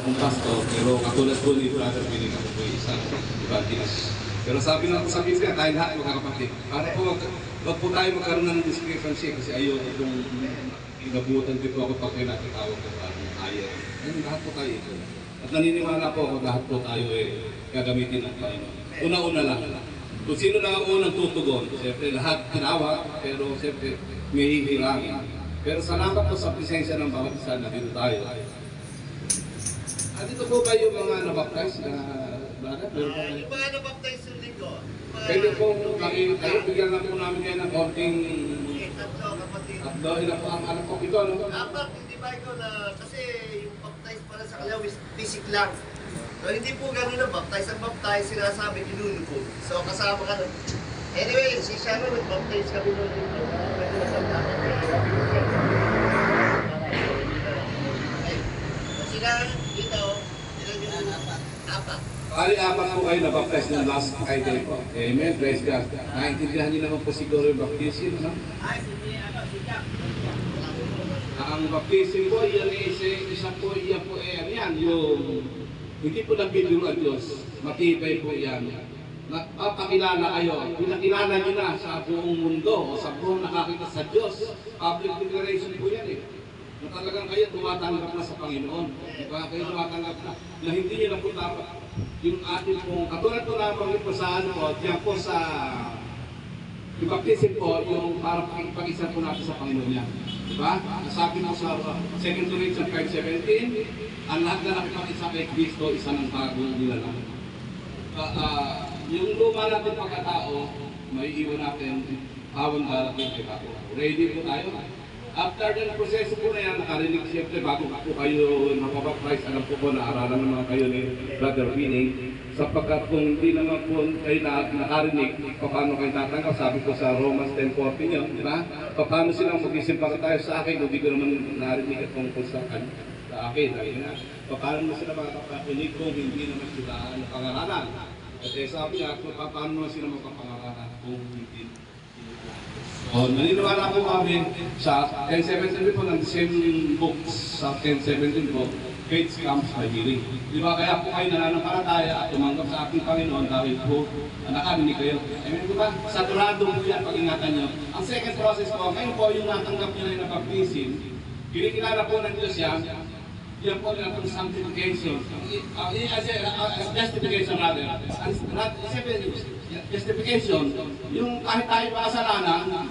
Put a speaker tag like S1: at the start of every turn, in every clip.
S1: akong pastor, pero katulad po ni Brother Billy, ako po isang evangelist. Pero sabi niya, tayo lahat mga kapatid, para po wag po tayo magkaroon ng discrepancy kasi ayaw itong inabutan dito ako pag may nakitawag ko parang ayaw. Ayun, lahat po tayo ito. At naniniwala po ako, lahat po tayo gagamitin ng Panginoon. Una-una lang. Kung sino lang ang unang tutugon, siyempre lahat tinawag, pero siyempre may hihilangin. Pero salamat po sa presensya ng bawat isa na dito tayo. At ito po ba yung mga nabaptize na brother?
S2: Yung mga nabaptize yung linggo.
S1: Pwede po kayo, bigyan lang po namin kayo ng konting
S2: tatlo kapatid.
S1: tatlo, ilan po ang anak ko ito, ano?
S2: Apat, hindi ba ikaw na, kasi yung baptize para sa kanila basic lang. So, hindi po ganun na baptize. Ang baptize, sinasabi, inunukod. So, kasama ka nun. Anyway, si Sharon, nag-baptize kami nun dito. Kasi na, dito, apat.
S1: Pari apat po kayo na-baptize ng last Friday po. Amen, praise God. Naintindihan niyo naman po siguro yung baptism, no? Ang baptism po, yan isa po, yan po, yan, yung hindi po nabidyo ang Diyos, matibay po yan. Papakilala kayo, pinakilala niyo na sa buong mundo o sa buong nakakita sa Diyos. Public declaration po yan na talagang kayo tumatanggap na sa Panginoon. Diba? Kayo tumatanggap na hindi niyo na po dapat yung ating pong, katulad po naman po sa ano po, diyan po sa yung baptism po, yung para pag-isa po natin sa Panginoon niya. Diba? Nasabi mo sa 2 Corinthians 5:17, ang lahat na nakipag-isa kay Kristo, isa ng bagong nilalang. Yung luma natin pagkatao, may iwan natin habang darating kay Bago. Ready po tayo? After the proseso po na yan, nakarinig siyempre bago po kayo mapapaprise, alam po na aralan naman kayo ni Brother Winning. Sapagkat kung hindi naman po kayo nakarinig, paano kayo tatanggap? Sabi ko sa Romans 10:14 yun, di ba? Paano silang mag-isimpaka tayo sa akin kung hindi ko naman narinig at tungkol sa akin? Paano sila makakapinig kung hindi naman sila pangaralan? At sabi niya, paano naman sila magpapangaralan kung hindi? So, naniniwala po kami sa 10:17 po ng same books sa 10:17 po, faith comes by hearing. Di ba kaya po kayo nananampalataya at tumanggap sa ating Panginoon dahil po nakarinig kayo. Amen po ba? Saturado po yan, pag-ingatan nyo. Ang second process po, ngayon po yung natanggap nyo na yung baptism, kinikilala po ng Diyos yan, yan po na itong sanctification. Justification rather. Justification, yung kahit tayo makasalanan,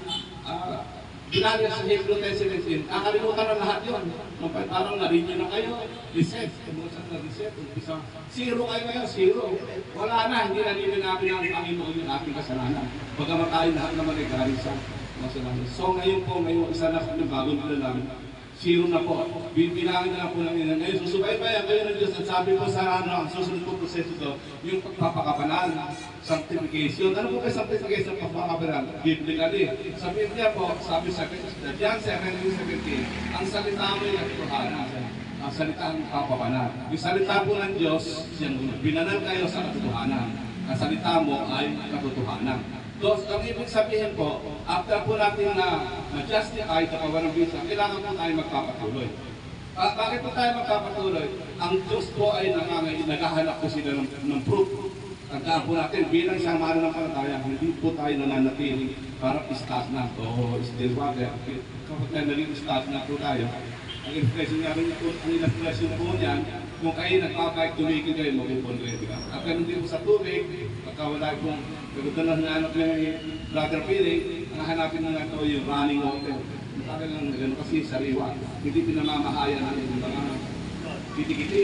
S1: ginagay sa Hebrew 10:17, kakalimutan na lahat yun. Parang na-renew na kayo, reset, emotion na reset, zero kayo ngayon, zero. Wala na, hindi na namin ang Panginoon yung ating kasalanan. Bagamat tayo lahat naman ay galing sa kasalanan. So ngayon po, ngayon isa na kami bagong nilalang, zero na po. Bilangin na lang po lang yun. Ngayon, susubaybayan kayo ng Diyos at sabi po sa ang susunod po proseso ito, yung pagpapakapanal, sanctification. Ano po ba sanctification, pagpapakapanal? Biblically. Sa Biblia po, sabi sa John 7:17, ang salita mo ay katotohanan. Ang salita ng papapanal. Yung salita po ng Diyos, binanal kayo sa katotohanan. Ang salita mo ay katotohanan. So, ang ibig sabihin po, after po natin na justify sa kawalan ng visa, kailangan po tayo magpapatuloy. Bakit po tayo magpapatuloy? Ang Diyos po ay naghahanap po sila ng proof. Tandaan po natin, bilang siyang mananampalataya, hindi po tayo nananatili para istas na. O still water. Kapag tayo naging istas na po tayo, ang impression nga rin po, ang impression po niyan, kung kayo nagpapahit, tumigil kayo, mag-ipon-ready ka. At ganun din po sa tubig, pagka wala pong pagkatunan na hanap ng Brother Billy, ang hanapin na nga ito yung running water. Talagang gano'n kasi sariwa. Hindi pinamamahaya natin yung mga kitikiti.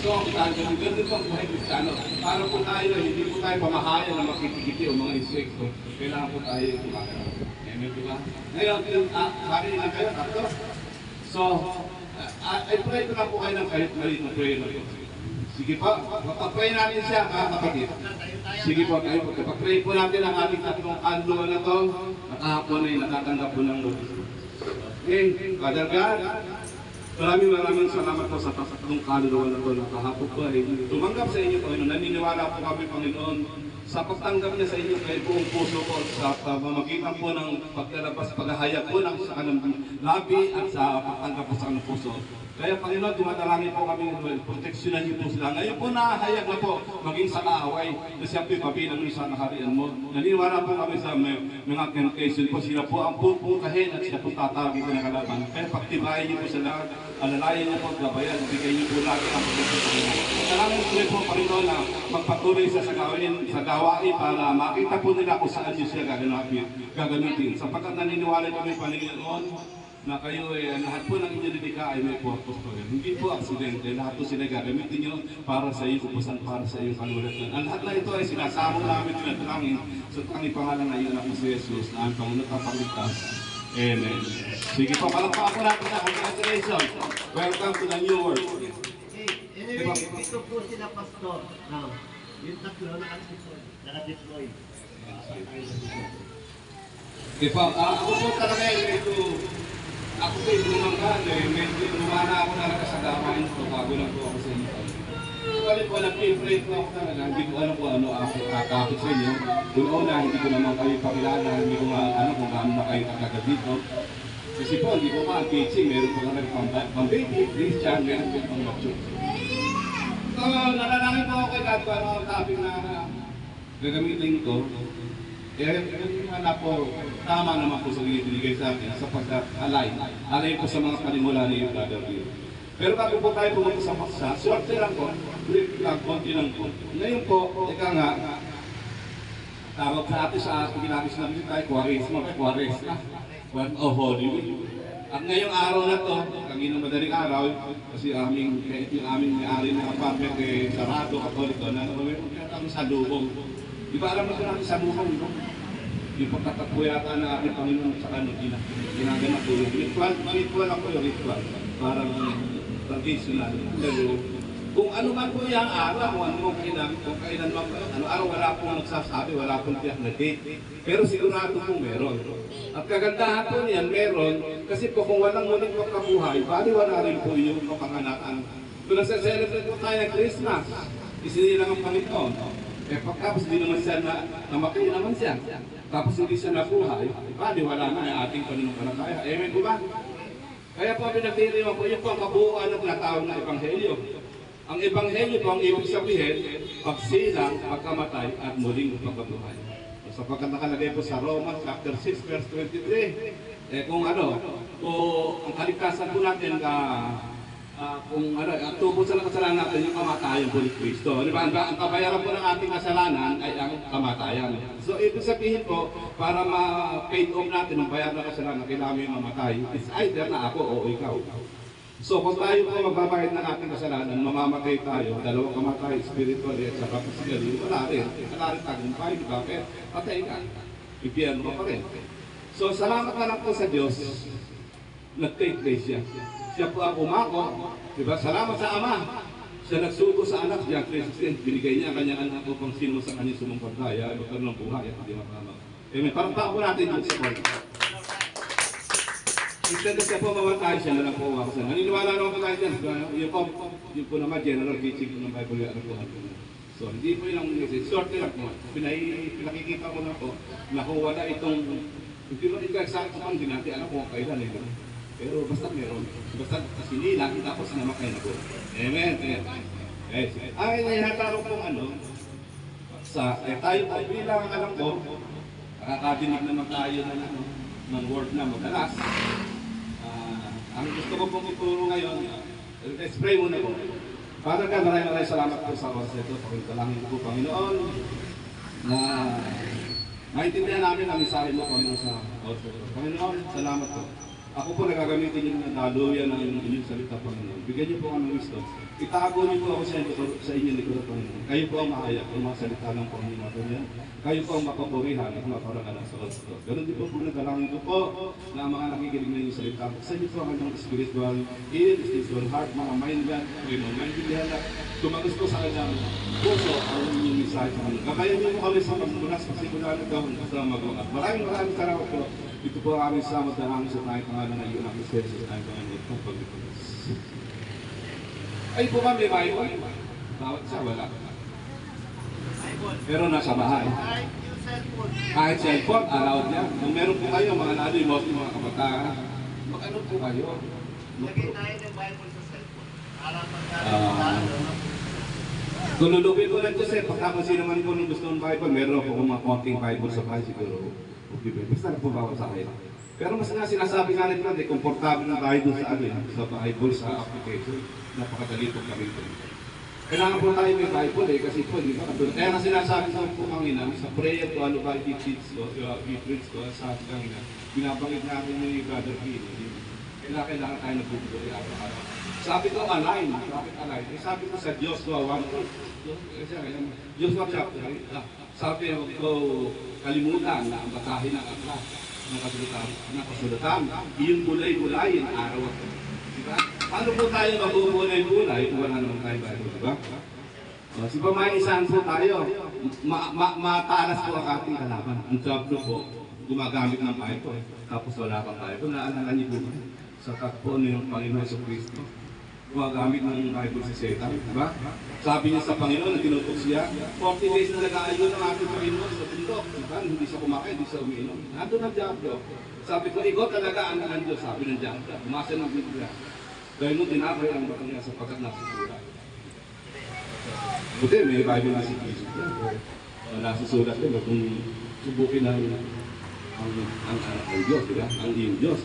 S1: So, ganun po ang buhay Kristiyano. Para po tayo, hindi po tayo pamahaya ng mga kitikiti o mga insekto. Kailangan po tayo tumakot. Amen po ba? Ngayon, sabi na kayo, tatlo. So, I pray ko na po kayo ng kahit maliit na prayer na po. Sige po, pag-pray natin siya, kapatid. Sige po, tayo po. Pag-pray po natin ang ating tatlong kanluan na to, at kahapon ay natatanggap po ng Lord. Okay, Father God, maraming salamat po sa tatlong kanluan na to na kahapon po ay tumanggap sa inyo, Panginoon. Naniniwala po kami, Panginoon, sa pagtanggap niya sa inyo kay buong puso ko, sa pamamagitan po ng paglalabas, paghahayag po ng sa kanang labi at sa pagtanggap po sa kanang puso. Kaya Panginoon, dumadalangin po kami ng proteksyonan niyo po sila. Ngayon po nahayag na po maging sa kaaway na siya po'y pabilang sa nakarian mo. Naniniwala po kami sa mga temptation po. Sila po ang pupuntahin at siya po tatawagin ko ng kalaban. Kaya pagtibayin niyo po sila, alalayan niyo po at gabayan. Bigay niyo po lagi ang proteksyon. Salamat po Panginoon na magpatuloy sa gawain para makita po nila kung saan niyo siya gagamitin. Sapagkat naniniwala kami Panginoon na kayo lahat po ng inyong dedika ay may purpose po rin. Hindi po aksidente, lahat po sila gagamitin nyo para sa iyo, upusan para sa iyong kanulatan. Ang lahat na ito ay sinasamo namin tinatulangin sa tangi pangalan na iyon ako si Jesus na ang Panginoon kapagligtas. Amen. Sige po, palakpakan po natin na. Congratulations. Welcome to the new world.
S2: Anyway, ito po sila pastor. Now, yung tatlo nakadeploy.
S1: Diba, ako po talaga medyo, ako po yung lumanggan medyo lumana ako talaga sa gawain ko bago lang po ako sa inyo. Balik po, nag-pray po ako talaga, hindi ko alam kung ano kakakit sa inyo. Una, hindi ko naman kayo pakilala, hindi ko ano kung gaano na kayo kagad dito. Kasi po, hindi ko teaching, meron po kami pang-baby, Christian, meron po pang-mature. So, nalalangin po ako kay God kung ano ang topic na gagamitin ko. Po, tama naman po sa binigay sa akin sapagkat alay po sa mga panimula ni Brother Bill. Pero bago po tayo pumunta sa paksa, swerte lang po, brief lang, konti lang po. Ngayon po, ika nga, tawag sa atin sa ginagis namin tayo, Quaresma, Holy Week. At ngayong araw na to, kanina madaling araw, kasi yung aming may-ari ng apartment sarado, Katoliko, na mayroon kaya sa lubong. Di ba alam natin natin sa lubong, no? Yung pagtatakbo yata na ating Panginoon sa kanong ginaganap po yung ritual ako yung ritual. Parang traditional. Pero kung ano man po yung araw, kung kailan man po, araw wala pong nagsasabi, wala pong tiyak na date. Pero sigurado po meron. At kagandahan po niyan, meron, kasi po kung walang muling pagkabuhay, bali wala rin po yung kapanganakan. Kung nasa-celebrate po tayo ng Christmas, isinilang ang Panginoon. Pagkapos di naman siya namatay naman siya. Tapos hindi siya nabuhay, bali wala na ang ating pananampalataya. Amen po ba? Kaya po pinagdiriwan po, yun po ang kabuuan ng tinatawag na Ebanghelyo. Ang Ebanghelyo po ang ibig sabihin, pagsilang, pagkamatay, at muling pagkabuhay. Sapagkat nakalagay po sa Romans chapter 6 verse 23, kung ang kaligtasan po natin ang tubos sa kasalanan natin yung kamatayan po ni Kristo. Di ba? Ang kabayaran po ng ating kasalanan ay ang kamatayan. So, ibig sabihin po, para ma-paid off natin ang bayaran ng kasalanan, kailangan yung mamatay. It's either na ako o ikaw. So, kung tayo po magbabayad ng ating kasalanan, mamamatay tayo, dalawang kamatay, spiritual at saka physically, wala rin tagumpay, di ba? Pero patay ka, ipiyano ka pa rin. So, salamat na lang po sa Diyos, nag-take place siya. Siya po ang umako, diba? Salamat sa Ama. Siya nagsugo sa anak niya, Christian, binigay niya ang kanyang anak upang sino sa kanyang sumumpaglaya, ay magkaroon ng buhay at hindi makamag. Amen. Parang tao po natin yung support. Instead na siya po mamatay, siya na lang po umako sa. Naniniwala naman po tayo dyan. Yun po naman, general teaching ng Bible yan po. So, hindi po yun ang message. Short lang po. Pinakikita ko na po, na kung wala itong, hindi mo ika-exact po, hindi natin alam kung kailan eh. Pero basta meron, basta sinilang, tapos namakay na po. Amen. Ay, nahihatarong pong tayo po bilang alam ko, nakakadinig naman tayo ng word na madalas. Ang gusto ko pong ituro ngayon, let's pray muna po. Father God, maraming salamat po sa oras nito. Pagkalangin po, Panginoon, na maintindihan namin ang mensahe mo, Panginoon, sa oras nito. Panginoon, salamat po. Ako po nagagamitin yung naluya ng inyong salita, Panginoon. Bigyan niyo po ang wisdom. Itago niyo po ako sa inyong likod, Panginoon. Kayo po ang mahayag, ang mga salita ng Panginoon, Panginoon. Kayo po ang mapapurihan at maparangalan sa oras ito. Ganun din po nagdalangin ko po na ang mga nakikinig na inyong salita. Sa inyo po ang kanyang spiritual ear, spiritual heart, mga mind God, Panginoon. Maintindihan na tumagos po sa kanyang puso ang inyong mensahe, Panginoon. Kakayan niyo po kami sa pagmunas kasi mula na gawin sa magawa. Maraming salamat po. Ito po ang aming salamat na namin sa tayong pangalan ng iyon ang Kristo sa tayong pangalan ng pagkakalas. Ay po ba may Bible? Bawat isa, wala. Pero nasa bahay. Kahit cellphone, allowed yan. Kung meron po kayo, mga lalo yung mga kabataan, mag-ano po kayo?
S2: Lagay tayo ng Bible sa
S1: Tululubin ko lang ito sir, pagka kung sino man po nung gusto ng Bible, meron ako mga konting Bible sa bahay siguro. Okay, basta na po ba ako sa akin. Pero mas nga sinasabi nga nito natin, komportable na tayo doon sa ano sa Bible, sa application. Napakadali po kami ito. Kailangan po tayo may Bible kasi po, di ba? Kaya nga sinasabi ko po kanina, sa prayer ko, ano ba i-teach ko, i-preach ko, sa ating kanina, binabangit natin yung Brother Pino. Kailangan tayo nagbubuhay araw-araw. Sabi ko align, sabi ko sa Diyos ko, Diyos ko chapter, sabi ko kalimutan na ang batahin ng aklas, ng kasulatan, iyong bulay-bulayin araw at diba? Paano po tayo mabubulay-bulay kung wala naman tayo Bible, diba? Si pamaisahan po tayo, matalas po ang ating kalaban. Ang sabdo po, gumagamit ng Bible, tapos wala pang Bible, naalala niyo po sa takbo ng Panginoon sa Kristo. Gumagamit ng Bible si Satan, diba? Sabi niya sa Panginoon, tinutok siya, 40 days na nag-aayon ng ating Panginoon sa bundok, diba? Hindi siya kumakain, hindi siya umiinom. Nandun ang Diablo. Sabi ko, ikaw talaga anak ng Diyos, sabi ng Diablo. Umasa ng Biblia. Dahil mo tinapay ang batang niya sapagkat nasusulat. Buti, may Bible na si Jesus. Nasusulat yun, kung subukin ang Diyos, diba? Ang iyong Diyos.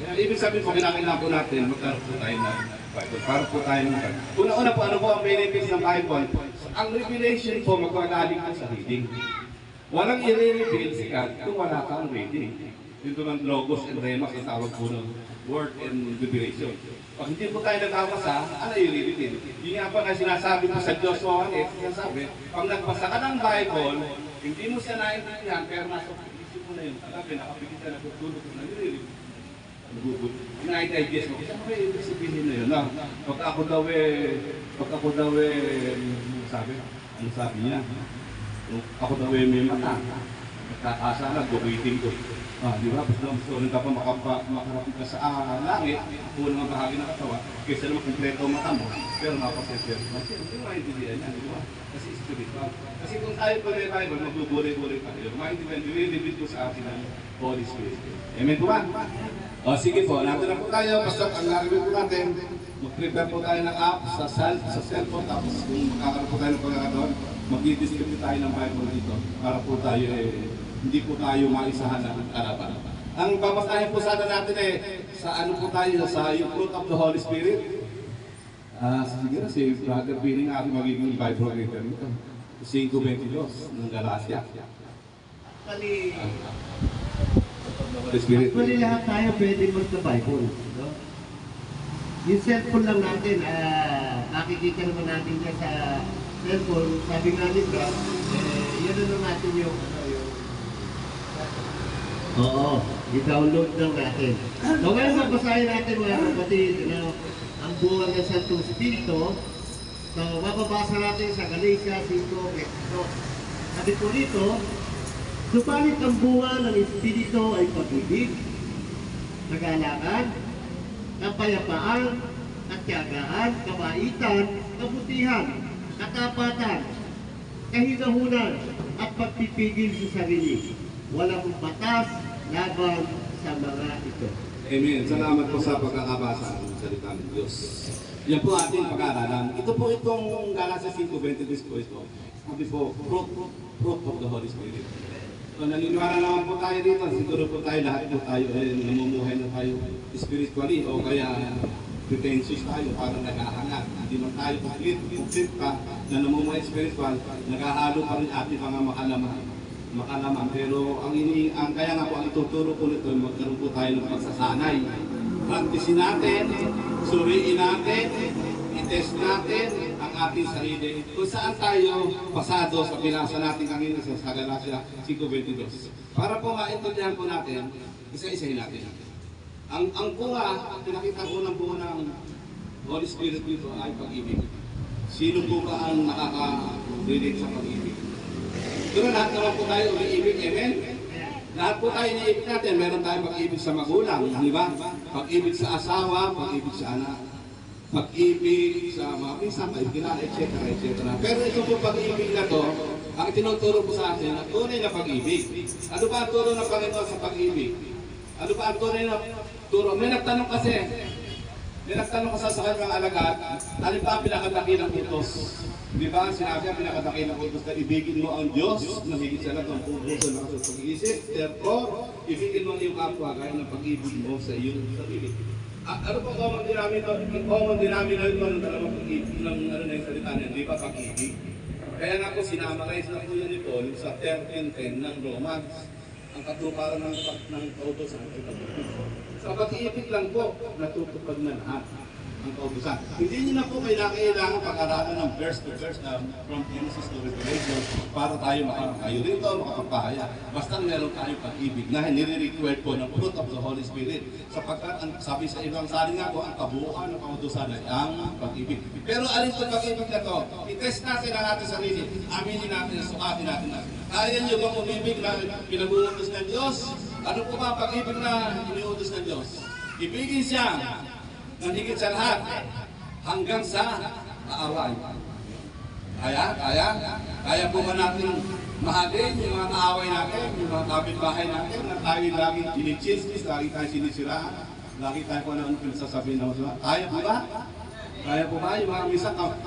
S1: Kaya ibig sabihin po, kinakailangan po natin, magkaroon po tayo na Bible. Para po tayo ng Bible. Una-una po, ano po ang benefits ng Bible? Ang revelation po, magkagaling po sa reading. Walang i-reveal si God kung wala kang reading. Ito ng logos and remas, ang tawag po ng word and revelation. Pag hindi po tayo nagkakasa, ano i-reveal? Yung nga pa na sinasabi ko sa Diyos 1:8, sinasabi, pag nagbasa ka ng Bible, hindi mo siya naintindihan, pero nasa isip mo na yun. Sabi, nakapigit ka na tutulog na i-reveal. United mo. Kasi ano ba yung sabihin na yun? Pag ako daw ano sabi niya? Ako daw may mata. Nagkakasa na, bukitin ko. Di ba? Gusto rin ka pa makarapit ka sa langit, unang bahagi ng katawan, kaysa naman kumpleto ang mata mo, pero mapasensya. Kasi hindi maintindihan yan, di ba? Kasi spiritual. Kasi kung tayo pa rin tayo, magbuburay-buray pa rin. Maintindihan, nililibit ko sa atin ng Holy Spirit. Amen po ba? O sige po, natin na po tayo. Basta ang narinig po natin, mag-prepare po tayo ng app sa cellphone. Tapos kung makakaroon po tayo ng pagkakataon, mag-distribute tayo ng Bible dito para po tayo hindi po tayo maisahan ng karapan. Ang babasahin po sana natin sa ano po tayo, sa yung fruit of the Holy Spirit. Siguro si Brother Billy nga aking magiging Bible reader nito. 5:22 ng Galacia.
S2: Actually, lahat tayo pwede magka-Bible. No? Yung cellphone lang natin, nakikita naman natin dyan sa cellphone, sabi nga ni Brad, yan na natin yung, i-download lang natin. So, ngayon mabasahin natin mga kapatid, ang buwan ng Santong Espiritu. So, mababasa natin sa Galacia 5:22. Sabi po dito, subalit ang buwan ng Espiritu ay pag-ibig, kagalakan, kapayapaan, katyagaan, kabaitan, kabutihan, katapatan, kahinahunan, at pagpipigil sa sarili. Walang batas laban sa mga ito.
S1: Amen. Salamat po sa pagkakabasa ng salita ng Diyos. Yan po ating pag-aaralan. Ito po itong Galacia 5:22 po ito. Sabi po, fruit of the Holy Spirit. So, naniniwala naman po tayo dito. Siguro po tayo, lahat po tayo, namumuhay na tayo spiritually o kaya pretentious tayo, parang nag-ahangat. Hindi man tayo complete pa na namumuhay spiritual, naghahalo pa rin ating mga makalaman. Pero ang kaya nga po ang ituturo ko nito, magkaroon po tayo ng pagsasanay. Practicein natin, suriin natin, i-test natin ang ating sarili. Kung saan tayo pasado sa binasa natin kanina sa Galacia 5:22. Para po maintindihan po natin, isa-isahin natin. Ang bunga, pinakita ko ng bunga ng Holy Spirit dito ay pag-ibig. Sino po ba ang nakaka-relate sa pag-ibig? Pero lahat naman po tayo umiibig, amen? Lahat po tayo iniibig natin. Meron tayong pag-ibig sa magulang, di ba? Pag-ibig sa asawa, pag-ibig sa anak, pag-ibig sa mga pinsan, kaibigan, etc. Pero ito po pag-ibig na to, ang tinuturo po sa atin, ang tunay na pag-ibig. Ano ba ang turo ng Panginoon sa pag-ibig? Ano ba ang tunay na turo? May nagtanong kasi, Nagtanong ko sa kanyang alagad, alin ba ang pinakadakilang utos? Di ba? Sinabi ang pinakadakilang utos na ibigin mo ang Diyos na higit sa lahat ng puso na sa pag-iisip. Therefore, ibigin mo ang iyong kapwa gaya ng pag-ibig mo sa iyong sarili. Ano po common denominator? Ang common denominator ng dalawang pag-ibig ng ano na yung salita niya, di ba pag-ibig? Kaya nga po sinamarize na po yan ni Paul sa 13:10 ng Romans. Ang katuparan ng kautosan ay pag-ibig. Sa pag-ibig lang po, natutupad na lahat ang kautosan. Hindi niyo na po kailangan pag-aralan ng verse to verse na from Genesis to Revelation para tayo makakayo rito, makapagpahaya. Basta meron tayong pag-ibig na nire-require po ng fruit of the Holy Spirit. Sapagkat sabi sa ibang sali nga po, ang kabuuan ng kautosan ay ang pag-ibig. Pero alin po pag-ibig na to? I-test natin ang ating sarili. Aminin natin, sukatin natin. Kaya niyo bang umibig na pinag-uutos ng Diyos? Ano po ba ang pag-ibig na iniutos ng Diyos? Ibigin siya ng higit sa lahat hanggang sa kaaway. Kaya po ba natin mahalin yung mga kaaway natin, yung mga kapitbahay natin na tayo laging chinichismis, lagi tayo sinisiraan, lagi tayo kung ano pinasasabihin ng mga. Kaya po ba? Kaya po ba yung mga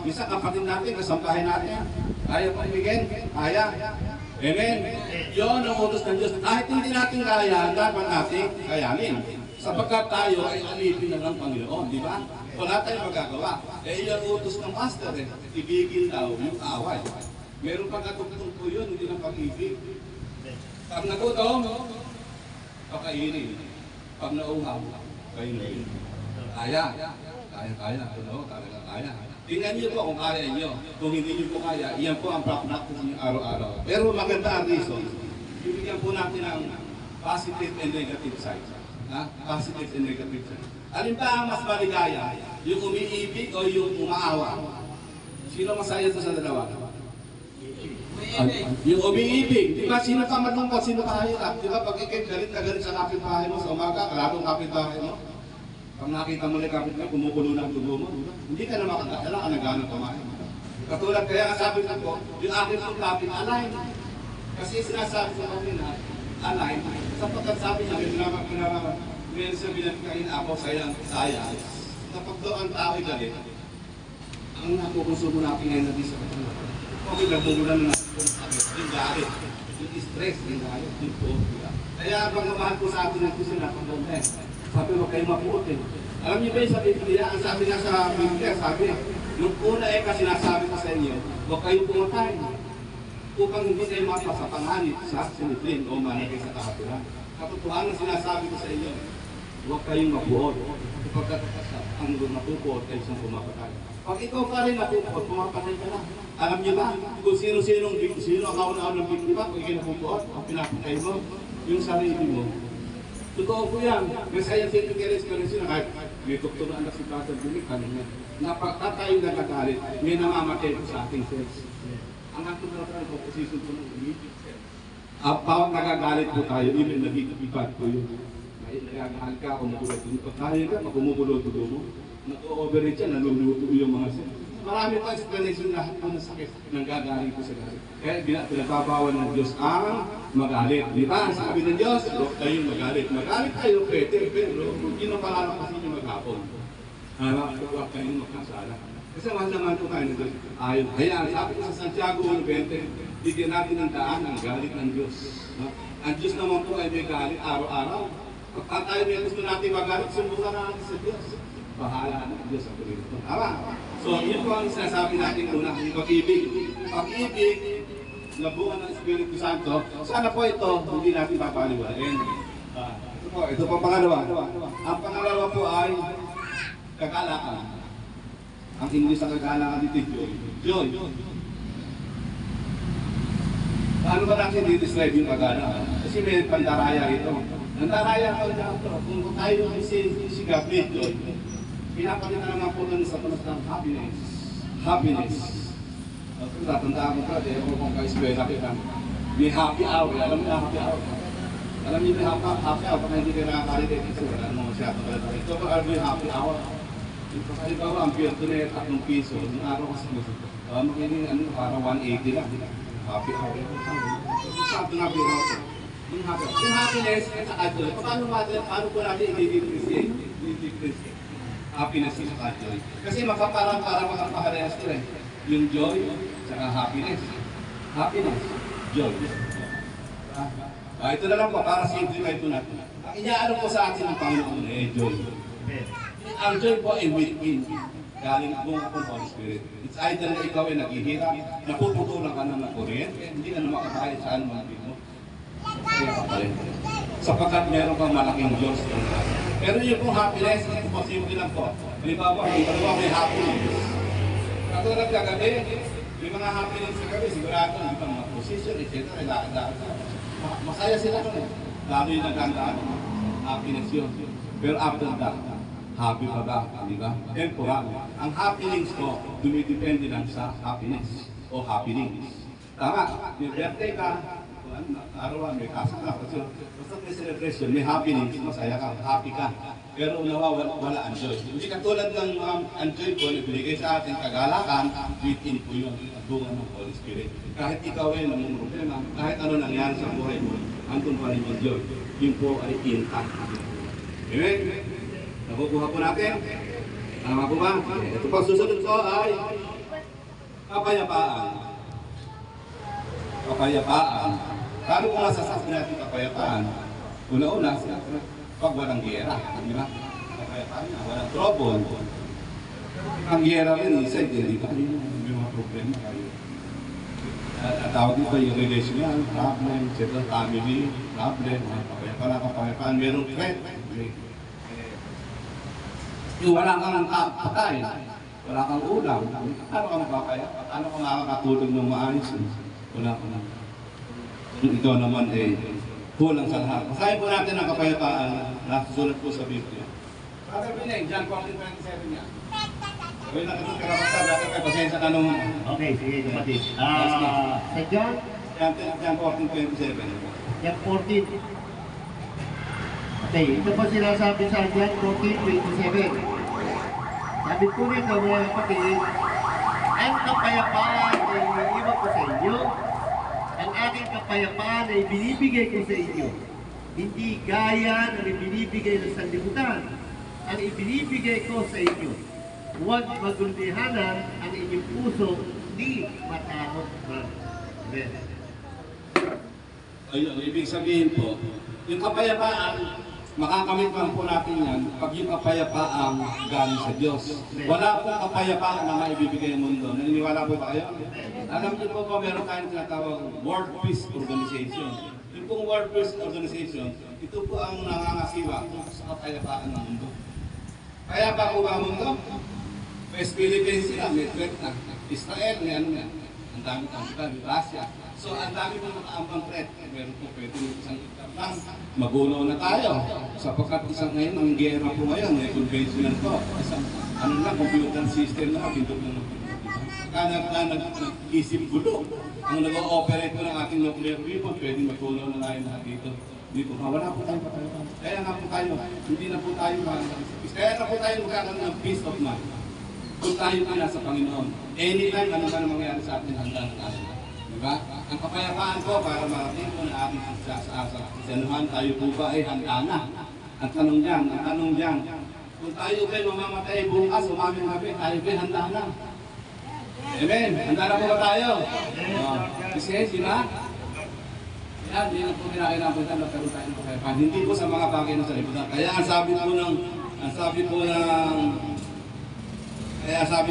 S1: misang kapatid natin, kasampahin natin? Kaya po ibigin? Kaya. Amen. Yun ang utos ng Diyos. Kahit hindi natin kaya, dapat natin kayanin. Sapagkat tayo ay alipin na ng Panginoon, di ba? Wala tayong magagawa. Eh, yung utos ng Master, ibigin daw yung kaaway. Meron pang katugtong po yun, hindi ng pag-ibig. Pag nagutom, pakainin. Pag nauhaw, kainin. Kaya. Talaga kaya. Tingnan niyo po kung kaya niyo. Kung hindi niyo po kaya, iyan po ang practice niyo araw-araw. Pero maganda ang reason. Bibigyan po natin ng positive and negative side. Positive and negative side. Alin ba ang mas maligaya? Yung umiibig o yung umaawa? Sino masaya sa dalawa? Yung umiibig. Di ba sino ka malungkot? Sino ka hayop? Di ba pag ikay galit na galit sa kapitbahay mo sa umaga, kalatong kapitbahay mo? Pag nakita mo na kapit mo, kumukulo na ang dugo mo, hindi ka na makakala, nagana kumain. Katulad kaya ang sabi ko, yung akin pong kapit, align. Kasi sinasabi sa kanina, align. Sapagkat sabi niya, meron siya binagkain ako sayang. Kapag doon ang tao ay galit, ang nakukonsumo natin ngayon natin sa katawan. Okay, nagbugulan na natin yung galit, yung stress, yung galit, yung po. Kaya pag namahal ko sa atin, ito sinapagod na sabi, huwag kayong mapuotin. Alam niyo ba yung sa Biblia, ang sabi nga sa Biblia, sabi, nung una kasi sinasabi ko sa inyo, huwag kayong pumatay. Upang hindi kayo mapasapanganit sa sinipin o managay sa kahatulan. Katotohanan sinasabi ko sa inyo, huwag kayong mapuot. Kapag ang mapupuot kayo sa pumapatay. Pag ikaw pa rin mapupuot, pumapatay ka na. Alam niyo ba, kung sino ang kauna-unang biktima, kung ikinapupuot, ang pinapatay mo, yung sarili mo. Totoo po yan. May scientific experience na kahit may doktor na anak si Pastor Jimmy, kanina. Napagtatay na nagagalit, may namamatay po sa ating cells. Ang ating natural composition po ng immune cells. Bawat nagagalit po tayo, even nagigibad po yun. Nagagalit ka, kumukulot mo. Pag tayo ka, makumupulot mo. Nag-overreach yan, naluluto yung mga cells. Marami pa explanation lahat po ng sakit ng gagaling po sa galit. Kaya pinagbabawan ng Diyos ang magalit. Di ba? Sabi ng Diyos, huwag kayong magalit. Magalit kayo, pwede, pero hindi na parang kasi nyo maghapon. Huwag kayong magkasala. Kasi mahal naman po tayo ng Diyos. Ayaw. Ayan, sabi ko sa Santiago 1:20, bigyan natin ng daan ang galit ng Diyos. Ang Diyos naman po ay may galit araw-araw. Pag tayo may gusto natin magalit, sumbukan natin sa Diyos. Bahala ng Diyos ang pagkakas. Tama? So, yun po ang sinasabi natin una, yung pag-ibig. Pag-ibig, nabuhan ng Espiritu Santo. Sana po ito, hindi natin papaliwalain. Ito po pangalawa. Ang pangalawa po ay kagalakan. Ang English sa kagalakan dito, joy. Paano ba natin i-describe yung kagalakan? Kasi may pandaraya ito. Ang daraya ko na ito, kung tayo si Gabriel, joy. Pinapalitan naman po doon sa tunos ng happiness. Happiness. Tatandaan ko pa, ako kung ka-eskwela kita. May happy hour. Alam mo na happy hour? Alam niyo may happy hour, baka hindi kayo nakakalitin. Ito, wala naman masyado kalata. Ito pa alam mo yung happy hour. Halimbawa, ang pier to na 3 piso. Yung araw kasi makinig, para 180 lang. Happy hour. Sabi nga pier hour. Yung happiness, at saka joy. Paano po natin i-differentiate? Happiness is not joy. Kasi para magkaparehas ito eh. Yung joy, saka happiness. Happiness, joy. Ito na lang po, para simplify ito natin. Ang inaano po sa atin ng Panginoon eh, joy. Ang joy po ay within. Galing po ng Holy Spirit. It's either na ikaw ay naghihirap, napuputulan ka na ng kuryente, hindi ka na makakaya saan mga mo. Kaya ka pa rin. Sapagkat meron kang malaking Diyos. Pero yung pong happiness, ito po simple lang po. Halimbawa, may happiness. Katulad kagabi, may mga happiness sa gabi, sigurado, hindi pa mga position, etc. Masaya sila nun. Lalo yung nagandaan. Happiness yun. Pero after that, happy pa ba? Di ba? Temporal. Ang happiness ko, dumidepende lang sa happiness o happenings. Tama, may birthday ka, arawan, may kasal ka. Basta may celebration, may happenings, masaya ka, happy ka. Pero wala ang joy. Hindi katulad ng ang joy ko na binigay sa ating kagalakan, within po yun, at bunga ng Holy Spirit. Kahit ikaw ay namumroblema, kahit ano nangyari sa buhay mo, andun pa rin yung joy. Yun po ay intact. Amen? Nakukuha po natin? Tama po ba? Ito po, susunod ko ay kapayapaan. Kapayapaan. Paano kung masasabi natin kapayapaan? Una-una, pag walang giyera. Di ba? Kapayapaan na, walang trouble. Ang giyera rin, isa, hindi ka may mga problema kayo. Tawag dito yung relational, problem, etc. Family, problem, kapayapaan. Merong threat. Yung wala kang patay, wala kang ulam, paano ka makakayapa? Paano ka makakatulog ng maayos? Wala ka na. Ikaw naman eh, kulang sa lahat. Masahin po natin ang kapayapaan na susulat po sa Biblia. Father Pinay, John 14:27 niya. Uy, nakatulog ka kapag dati kayo, pasensya ka nung...
S3: Okay, sige, kapatid. Sa John?
S1: John 14:27.
S3: John 14. Okay, ito po sinasabi sa John 14:27. Sabi po nito mga kapatid, ang kapayapaan ay iniiwan ko sa inyo, ang aking kapayapaan ay binibigay ko sa inyo. Hindi gaya ng ibinibigay ng sanlibutan, ang ibinibigay ko sa inyo. Huwag magundihanan ang inyong puso, di matakot man. Amen.
S1: Ayun, ibig sabihin po, yung kapayapaan, makakamit lang po natin yan pag yung kapayapaan galing sa Diyos. Wala pong kapayapaan na maibibigay ng mundo. Naniniwala po ba kayo? Alam niyo po ba meron tayong tinatawag World Peace Organization. Yung pong World Peace Organization, ito po ang nangangasiwa sa kapayapaan ng mundo. Kaya pa po ba ang mundo? West Philippines sila, may threat na. Israel, may ano yan. Ang dami, Russia. So, ang dami po nakaambang threat. Meron po pwede isang lang, magulo na tayo. Sapagkat isang ngayon, ang gera po ngayon, may conventional po. Isang, ano na, computer system na, pindot na nag-isip gulo. Ang nag-ooperate po ng ating nuclear weapon, pwede magulo na tayo lahat dito. Dito, wala po tayo patayuan. Kaya nga po tayo, hindi na po tayo kaya na po tayo magkakaroon ng peace of mind. Kung tayo na sa Panginoon, anytime ano man mangyari sa atin, handa na tayo. Diba? Ang kapayapaan ko para marating ko na ating sa sanuhan, tayo po ba ay handa na? Ang tanong dyan, kung tayo ba'y mamamatay bukas, umaming gabi, tayo ba'y handa na? Amen? Handa na po ba tayo? Kasi, di ba? Yan, hindi na po kinakailangan magkaroon tayo ng kapayapaan. Hindi po sa mga bagay na sa lipunan. Kaya ang sabi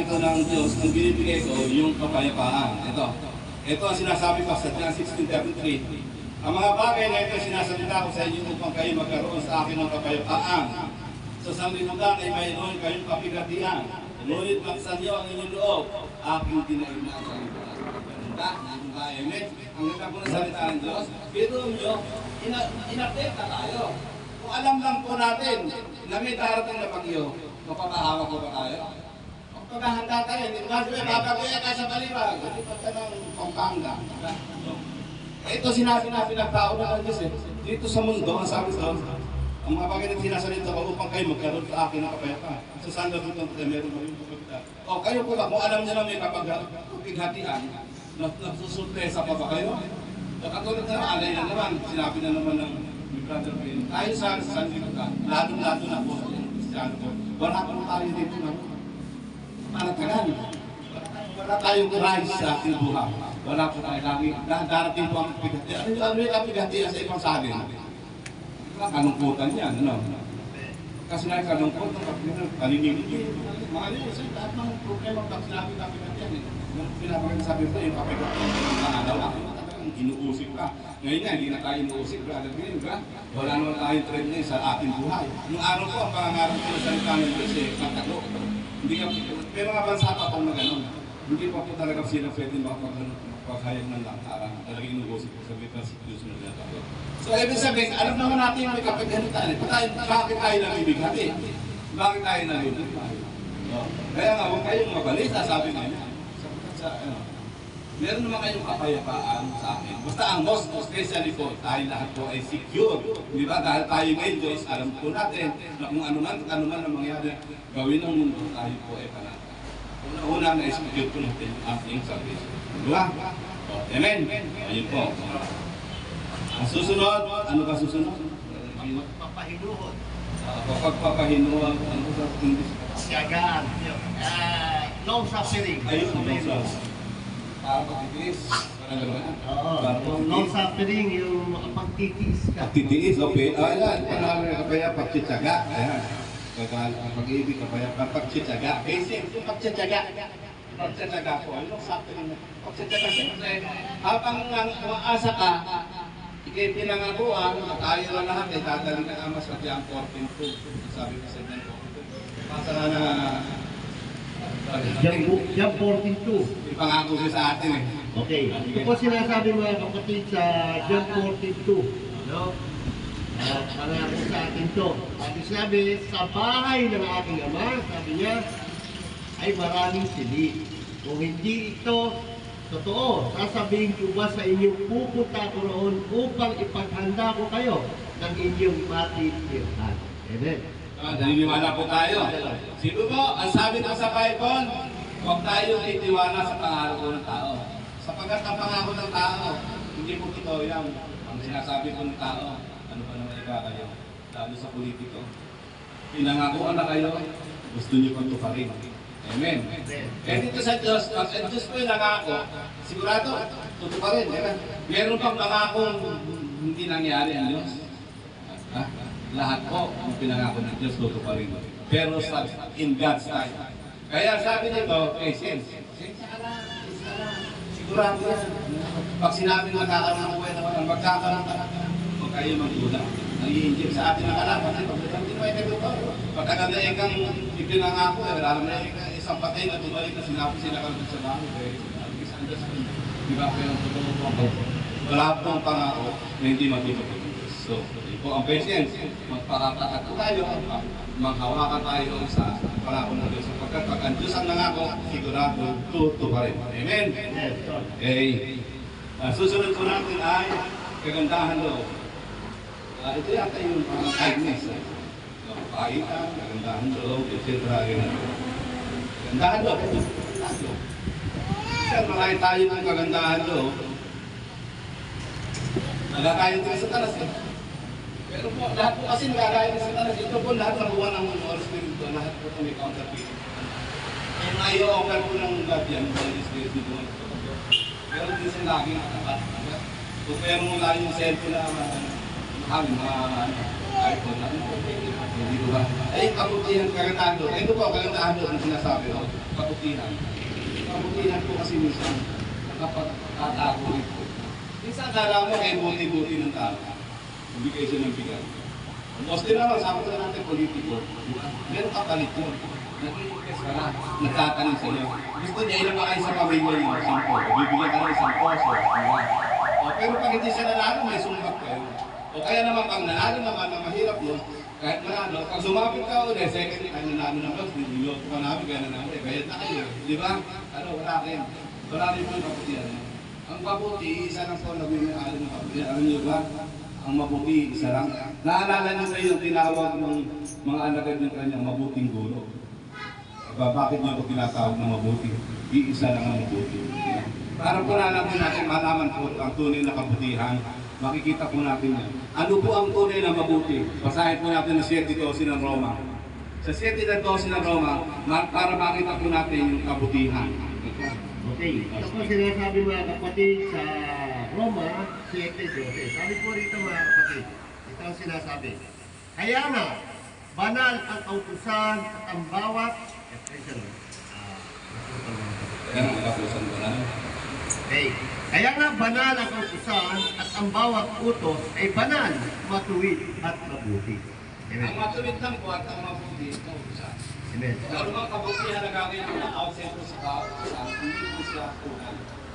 S1: po ng Diyos, ang binibigay ko, yung kapayapaan. Ito ang sinasabi pa sa John 16:33. Ang mga bagay na ito sinasalita ko sa inyo upang kayo magkaroon sa akin ng kapayapaan. Sa sanglibutan ay mayroon kayong kapigatian. Ngunit laksan niyo ang inyong loob, aking tinaig na ang sanglibutan. Amen. Ang ganda po na salita ng Diyos, pero nyo, in-update na tayo. Kung alam lang po natin na may darating na bagyo, mapapahawa ko ba tayo? Maghahanda tayo, hindi ba? Babaguya ka sa Balibag, hindi pa ka ng Pampanga. Ito sinabi na pinagtao na ng Diyos eh. Dito sa mundo, ang sabi doon, ang mga bagay na sinasalita ko upang kayo magkaroon sa akin ng kapayapaan. So saan na dito tayo meron mo yung kapagdaan? O kayo po ba, kung alam niyo na may kapighatian, nagsusurpresa pa ba kayo? Katulad na alay na naman, sinabi na naman ng Brother Payne, tayo sa sanlibutan, lalo na po sa Kristiyano ko, wala pa tayo dito ng panatagan. Wala tayong Christ sa ating buhay. Wala po tayo lagi. Darating po ang pigati. Ano yung pigati sa ibang sabi? Kalungkutan yan, ano? Kasi nga kalungkot ng panininigin. Mga yun, lahat ng problema pag sinabi kapigati yan. Yung pinapagsasabi ko, yung kapigati ng pananawa. Inuusip ka. Ngayon nga, hindi na tayo inuusip. Wala naman tayong trend ngayon sa ating buhay. Yung araw ko, ang pangangarap ko sa salita ng Diyos eh, pagkago. Hindi ka, may mga bansa pa pong na gano'n. Hindi pa po talaga sila pwede makapagpahayag ng lantaran. Talagang inuusip ko sa Vitas Diyos na nagatago. So, ibig sabihin, alam naman natin yung may kapagganitan. Bakit tayo nabibigati? Bakit tayo nabibigati? Kaya nga, huwag kayong mabalita, sabi nga niya. Meron naman kayong kapayapaan sa akin. Basta ang most especially po, tayo lahat po ay secure. Di ba? Dahil tayo ngayon, Diyos, alam po natin na kung ano man ang mangyari, gawin ng mundo, tayo po ay panata. Una na secure po natin ang ating salvation. Di ba? Amen? Ayun po. Ang susunod, ano ba susunod?
S2: Papahinuhod.
S1: Pagpapahinuhod, ano sa English?
S2: Siyagaan. Long suffering.
S1: Ayun, long suffering. Para pagtitiis.
S3: Long suffering, yung makapagtitiis ka.
S1: Pagtitiis, okay. Ayan, panahon na kapaya, pagtsitsaga. Ayan. Pag-ibig kapaya, pagtsitsaga. Basic, yung pagtsitsaga. Pagtsitsaga po. Ano suffering? Pagtsitsaga siyempre. Habang umaasa ka, pinangakuan, tayo na lahat ay dadaling na ama sa John 14:2. Sabi ko sa John 14:2. Pasa na
S3: John 14:2.
S1: ipangako siya sa atin eh.
S3: Okay. Ito po sinasabi mga kapatid sa John 14:2. No? Pangako sa atin to. Sabi, sa bahay ng aking ama, sabi niya, ay maraming sili. Kung hindi ito totoo, sasabihin ko ba sa inyo, pupunta ko roon upang ipaghanda ko kayo ng inyong matitirhan. Amen.
S1: Naniniwala po tayo. Sino po, ang sabi ko sa Bible, huwag tayo titiwala sa pangako ng tao. Sapagkat ang pangako ng tao, hindi po totoo yan. Ang sinasabi po ng tao, ano pa naman iba kayo, lalo sa politiko. Pinangakuan na kayo, gusto niyo pang tuparin. Amen. Eh dito sa Diyos, ang Diyos po yung nangako, sigurado, tutuparin. Meron pang pangakong hindi nangyari ang Diyos. Lahat po ang pinangako ng Diyos, tutuparin. Pero in God's time. Kaya sabi nito, patience. Sigurado yan. Pag sinabi magkakaroon ng buhay naman, magkakaroon ka na. Huwag kayo magkulang. Nag-i-inject sa atin ang kalaban. Hindi mo ito ito. Pagkakadayin kang ipinangako, wala naman isang patay na tubalik na sinabi sila kang sa bahay. Di ba? Pero totoo po. Wala pong pangako na hindi matutupad. So, po ang patience, magpakatakat tayo, maghawakan tayo sa pangako ng Diyos. Sapagkat pag ang Diyos ang nangako, sigurado, tutuparin. Amen? Okay. Susunod po natin ay kagandahan loob. Ito yata yung kindness. Paitan, kagandahan loob, etc. Kagandahan loob. Sir, marami tayo ng kagandahan loob. Nagkakayon din sa talas eh. Pero po, lahat po kasi nagkakayon din sa talas. Ito po lahat nakuha ng Holy Spirit po. Lahat po ito may counterfeit. Kaya nai-offer po ng God yan, Holy Spirit dito. Pero din siya laging nakakat. Kung pero mo lang yung cellphone na iPhone na. Hindi ko ba? Ay, kabutihan, kagandahan doon. Ito po, kagandahan doon ang sinasabi ko. Kabutihan. Kabutihan po kasi minsan nakapagkatago rin po. Minsan akala mo kay buti-buti ng tao. Hindi kayo siya ng bigat. Mostly naman, sabi ko natin politiko, meron kapalit yun. Nag-i-impress ka na, nagtatanin sa iyo. Gusto niya ilang kayo sa pamilya niyo, 10. Bibigyan ka ng 1 peso. Pero pag hindi siya nanalo, may sumbak kayo. O kaya naman, pag nanalo naman, ang mahirap yun, kahit manalo, pag sumapit ka ulit, second, ay nanalo na boss, niloko pa namin, kaya nanalo, bayad na kayo. Di ba? Ano, wala rin. Wala rin po yung kaputihan. Ang mabuti, isa lang po nagmimahal ng kaputihan. Alam niyo ba? Ang mabuti, isa lang. Naalala niyo ba yung tinawag ng mga anak ng kanyang mabuting guro? Bakit niyo ito tinatawag na mabuti? Iisa lang ang mabuti. Para po natin malaman po ang tunay na kabutihan. Makikita po natin yan. Ano po ang tunay na mabuti? Basahin po natin ang 7:12 ng Roma. sa 7:12 ng Roma para makita po natin yung kabutihan.
S3: Okay, ito po sinasabi mga kapatid sa Roma 7:12. Sabi po rito mga kapatid, ito ang sinasabi. Kaya na, banal ang kautusan at ang bawat
S1: Yan ang kapusan ko na.
S3: okay. Kaya nga banal ang kautusan at ang bawat utos ay banal, matuwid at mabuti.
S1: Ang
S3: Amen.
S1: matuwid lang po at ang mabuti ito isa.
S3: Amen.
S1: Lalo mga kabutihan na gagawin ng outside po sa kautusan, hindi po siya tunay.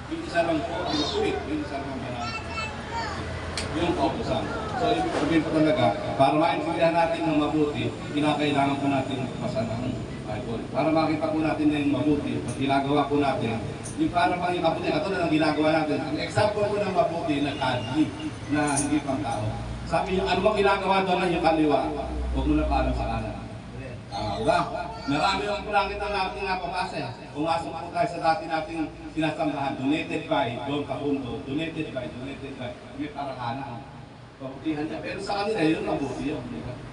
S1: Yung isa lang po ang matuwid, yung isa lang ang banal. Yung kautusan. So, ibig sabihin po talaga, para maintindihan natin ng mabuti, kinakailangan po natin magbasa ng Bible. Para makita po natin na yung mabuti, at ginagawa po natin, yung para pang yung mabuti, katulad ng ginagawa natin. Ang example po ng mabuti na kadli, na hindi pang tao. Sabi niyo, ano bang ginagawa doon ng yung kaliwa? Huwag mo na parang sa kanan. Diba? Marami ang kulangit ang natin napapasa. Pumasok po tayo sa dati nating sinasambahan. Donated by Don Kahundo. Donated by. May parahanan. Pabutihan niya. Pero sa kanila, yun mabuti yun.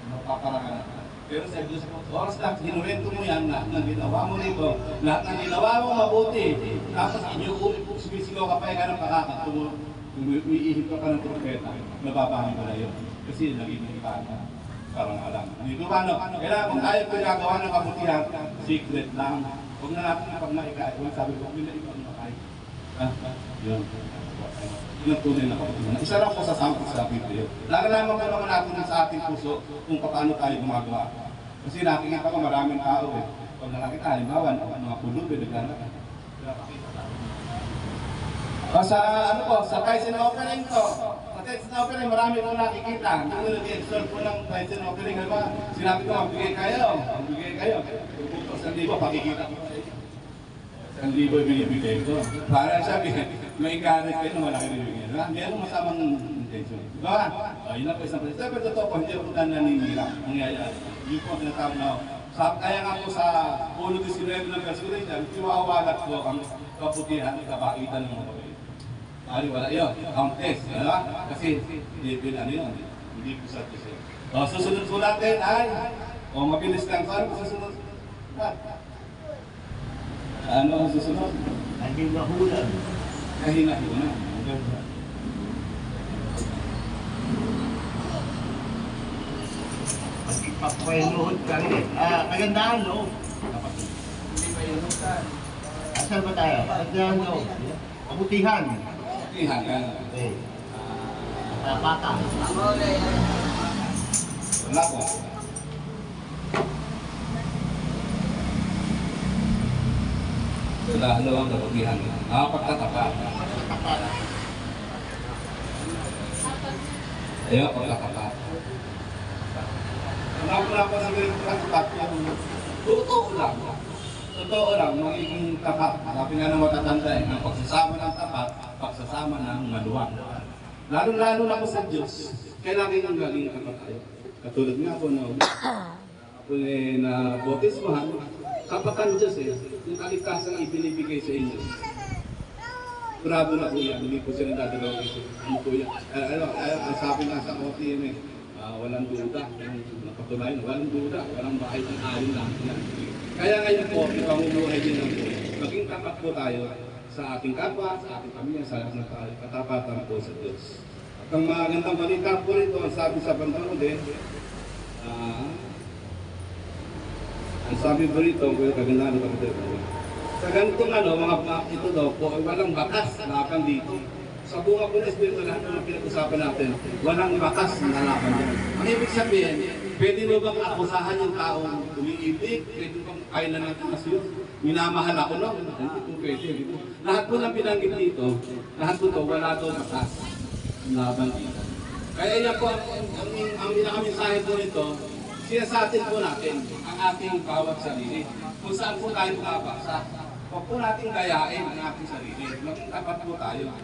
S1: Mapaparahanan. Pero sa Diyos po, oras lang, hinuwento mo yan, lahat ng ginawa mo nito, lahat ng ginawa mo mabuti. Tapos sumisigaw ka pa yung ng pakaka, umiihip ka ng trumpeta, nababahan ka na yun. Kasi nagiging ka na. Parang alam. Dito ba, no? Kailangan kung tayo pinagawa ng kabutihan, secret lang. Huwag na natin pag naikay. Huwag sabi ko, hindi na ikaw nakay. Yun. Yun ang tunay na kabutihan. Isa lang po sa sample sa Biblia. Lalaman ko naman natin sa ating puso kung paano tayo gumagawa. Kasi nakikita ko maraming tao eh. Pag nakakita, halimbawa, mga pulubi, naglalakad. Sa ano po, sa Tyson opening to. Sa Tyson opening, marami ko nakikita. Hindi ko nag-exert po ng Tyson opening. Diba? Sinabi ko, magbigay kayo. Kung 1,000, pakikita ko kayo. 1,000 binibigay ko. Para sabi, may encourage kayo na malaki binibigay. Diba? Meron masamang intention. Diba? Yun lang po isang presyo. Pero totoo po, hindi ako naninira. Nangyayari. Yun po ang tinatawag na kaya nga po sa ulo 19 ng verse ko rin dyan, iwawalat po ang kaputihan, kabaitan ng mga kapatid. Ari, wala yun. Countess. Kasi, ano yun? Hindi po sa Diyos yun. Susunod po natin ay, mabilis lang. Ano po susunod? Ano ang susunod?
S3: Kahinahunan.
S1: Kahinahunan.
S3: Pagpapainuhod ka rin. Kagandahan, no?
S1: Hindi ba yun?
S3: Asan ba tayo? Kagandahan, no? Kabutihan.
S1: Kabutihan.
S3: Okay. Tapatan.
S1: Wala po. Wala, ano ang kabutihan? Pagtatapat. Ayaw, pagtatapat. Wala po sa pagtatapat yung totoo lang, magiging tapat. Sabi nga ng matatanda ang pagsasama ng tapat, pagsasama ng maluwag. Lalo-lalo na po sa Diyos, kailangan ng galing tapat tayo. Katulad nga po na bautismohan, kapatan Diyos yung kaligtasan ibinibigay sa inyo. Kurado na po yan, hindi po sila dadalaw ito. Ano po yan? Ang sabi nga sa OTM walang duda. Napatunayan, walang duda. Walang bahay ng alin lang. Kaya ngayon po, ipamumuhay din lang po. Maging tapat po tayo sa ating kapwa, sa ating pamilya, sa ating katapatan po sa Diyos. At ang magandang balita po rito, ang sabi sa pantalon din, ang sabi po rito, kagandaan ng kapatid. Sa ganitong mga ito daw po, walang bakas laban dito. Sa bunga po na Espiritu, lahat ng pinag-usapan natin, walang bakas na laban dyan. Ang ibig sabihin, pwede mo bang akusahan yung taong umiibig? Pwede bang kailan ng kasyon? Minamahal ako no? Hindi po pwede. Lahat po na pinanggit dito, lahat po ito, wala daw bakas laban dito. Kaya yan po, ang pinakamensahe po nito, sinasatin po natin ang ating bawat sarili. Kung saan po tayo makapasa. Huwag po natin gayain ang ating sarili. Maging tapat po tayo.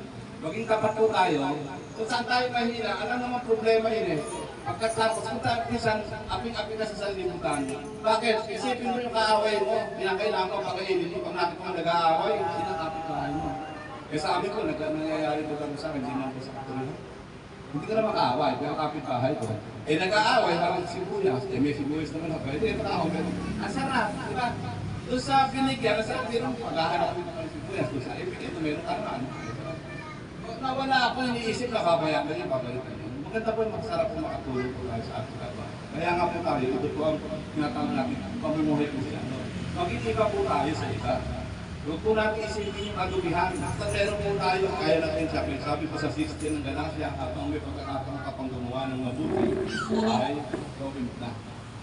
S1: Maging tapat po tayo. Kung saan tayo mahina, alam naman problema yun Pagkatapos, kung tayo minsan, aping-aping ka sa salimutan. Bakit? Isipin mo yung kaaway mo. Pinakailangan ko pagkainin mo. Pag nakita mo nag-aaway, sinakapit ka mo. Sa amin ko, nangyayari po kami sa akin, hindi naman po sa katuloy. Hindi ka na makaaway, pero kapit-bahay ko. Eh nag-aaway, parang sibuyas. Eh may sibuyas naman ako. Eh ito ako, pero ang sarap, di ba? Doon sa binigyan, ang sarap din ang paghahanap ng sibuyas. Doon sa ibig, ito meron ka naman. Nawala ako, iniisip na babayaran niya, babalikan niya. Maganda po, masarap po makatulong po tayo sa ating kapwa. Kaya nga po tayo, ito po ang tinatawag natin, pamumuhay po siya. Mag-iiba po tayo sa iba. Huwag po natin isipin yung kalubihan. Basta meron po tayo, kaya natin siya. Sabi po sa 16 ng Galatia, habang may pagkakataon kapang gumawa ng mabuti, ay gawin mo na.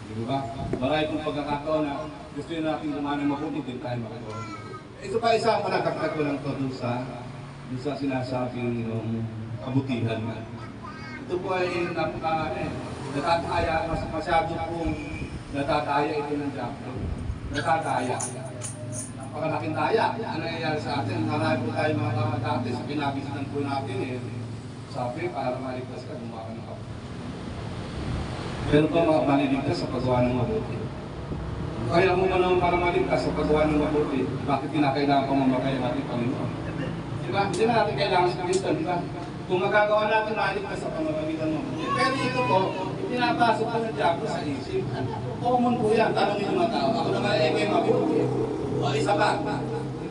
S1: Di ba? Marami pong pagkakataon na gusto nyo natin gumawa ng mabuti, din tayo makagawa ng mabuti. Ito pa isa ang panagkakata ko lang to dun sa sinasabing kabutihan nga. Ito po ay natataya, masyado pong natataya ito ng Diablo. Natataya. Napakalaking taya. Ano nangyayari sa atin? Marami po tayo mga tama dati sa pinabisitan po natin sabi, para maligtas ka, gumawa ka ng kabuti. Pero pa mga maliligtas sa paggawa ng mabuti. Kaya mo naman para maligtas sa paggawa ng mabuti, bakit kinakailangan pa mamatay ang ating Panginoon? Diba? Hindi na natin kailangan sa Kristo, diba? Kung magagawa natin maligtas sa pamamagitan mo. Pero ito po, pinapasok ko ng Diablo sa isip. Common po yan, tanongin yung mga tao. Ako naman kayo mabuti. O isa ba?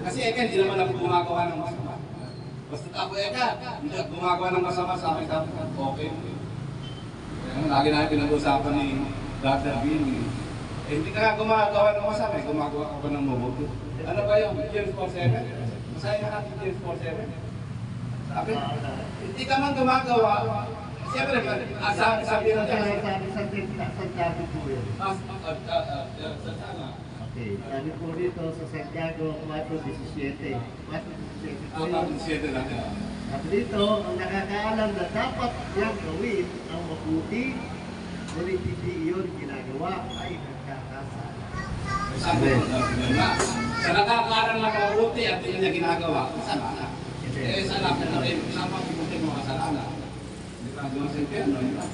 S1: Kasi hindi naman ako gumagawa ng masama. Basta ako hindi ako gumagawa ng masama sa akin. Okay. Lagi natin pinag-usapan ni Dr. Vini. Hindi ka nga gumagawa ng masama, gumagawa ka pa ng mabuti. Ano ba yung James 4:7? Masaya na natin James 4:7. Sabi, hindi ka man gumagawa. Siyempre, sabi ng Diyos.
S3: Santiago po yun. Okay, sabi po dito sa Santiago 4:17.
S1: 4:17 natin.
S3: Sabi dito, ang nakakaalam na dapat niyang gawin ang mabuti, ngunit hindi iyon ginagawa ay nagkakasala.
S1: Sabi na, sa nakakaalam na mabuti at hindi niya ginagawa, kasalanan. Eh, sana ka na rin, sama mabuti mo kasalanan. Hindi ka doon sa impyerno, hindi ka.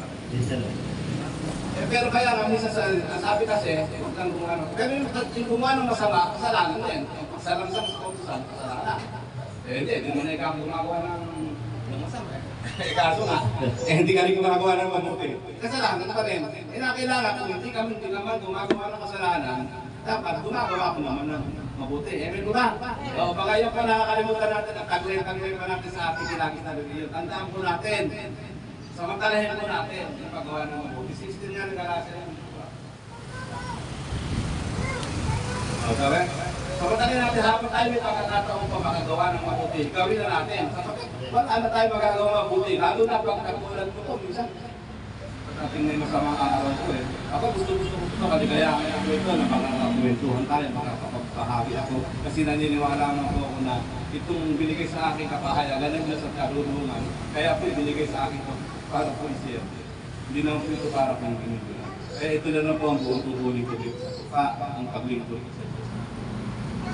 S1: Pero kaya nga, minsan sabi kasi, huwag kang gumawa ng... Pero yung gumawa ng masama, kasalanan din. Salamsam sa kautusan, kasalanan. Hindi mo na ikaw gumagawa ng masama. Kaso nga, hindi ka rin gumagawa ng mabuti. Kasalanan pa rin. Kailangan kung hindi naman gumagawa ng kasalanan, dapat gumagawa ko naman ng mabuti. Amen mo ba? O, baka yung pa nakakalimutan natin ang taglay pa natin sa ating kinakis na reliyon. Tandaan po natin. Samantalahin po natin yung paggawa ng mabuti. 16 nga nag-alasa yan. Okay? Samantalahin natin habang tayo may pagkakataon pa makagawa ng mabuti. Gawin na natin. Wala na tayo magagawa ng mabuti. Lalo na pag katulad ko ito, minsan. Ating may masamang araw ko Ako gusto ko kaligayahan ako ito na makakakwentuhan tayo, makakapagpahagi ako. Kasi naniniwala naman ako na itong binigay sa akin kapahayagan na sa karunungan. Kaya po binigay sa akin para po siya. Hindi naman po ito para pong binigyan. Kaya ito na lang po ang buong tutunin ko dito sa ang paglingkod.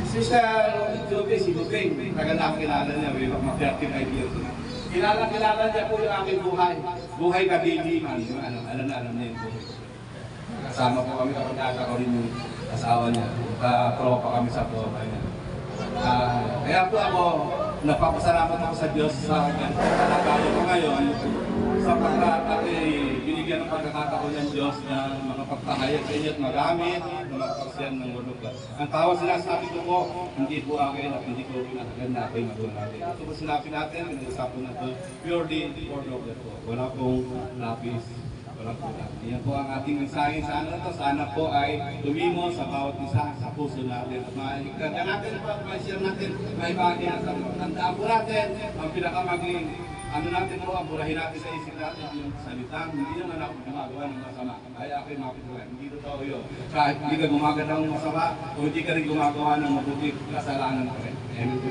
S1: Sister Joby, si Duping, taga nakakilala niya, way back mga 35 years na. Kilala niya po yung aking buhay. Buhay kadiliman. Alam niya yung buhay. Kasama po kami kapag ko rin yung asawa niya. Tropa kami sa tropa niya. Kaya po ako, napapasalamat ako sa Diyos sa pagkakataon ko ngayon sapagkat binigyan ng pagkakataon ng Diyos na makapagpahayag sa inyo at magamit na magpagsiyan ng walugan. Ang tawag sinasabi ko po, hindi po akin at hindi ko pinakaganda ako yung magawa natin. Ito po sinabi natin, pinag-usapan na ito, purely for the Lord po. Wala pong lapis. Wala po lapis. Yan po ang ating mensahe sa ano ito. Sana po ay tumimo sa bawat isa sa puso natin. At maikaganda natin po at ma-share natin, maibagi natin. Tandaan po natin ang pinakamaging ano natin po, burahin natin sa isip natin yung salitang, hindi naman ako gumagawa ng masama. Kaya ako'y mapitulan. Hindi totoo yun. Kahit hindi ka gumagawa ng masama, o hindi ka rin gumagawa ng mabuti, kasalanan ka rin. Amen.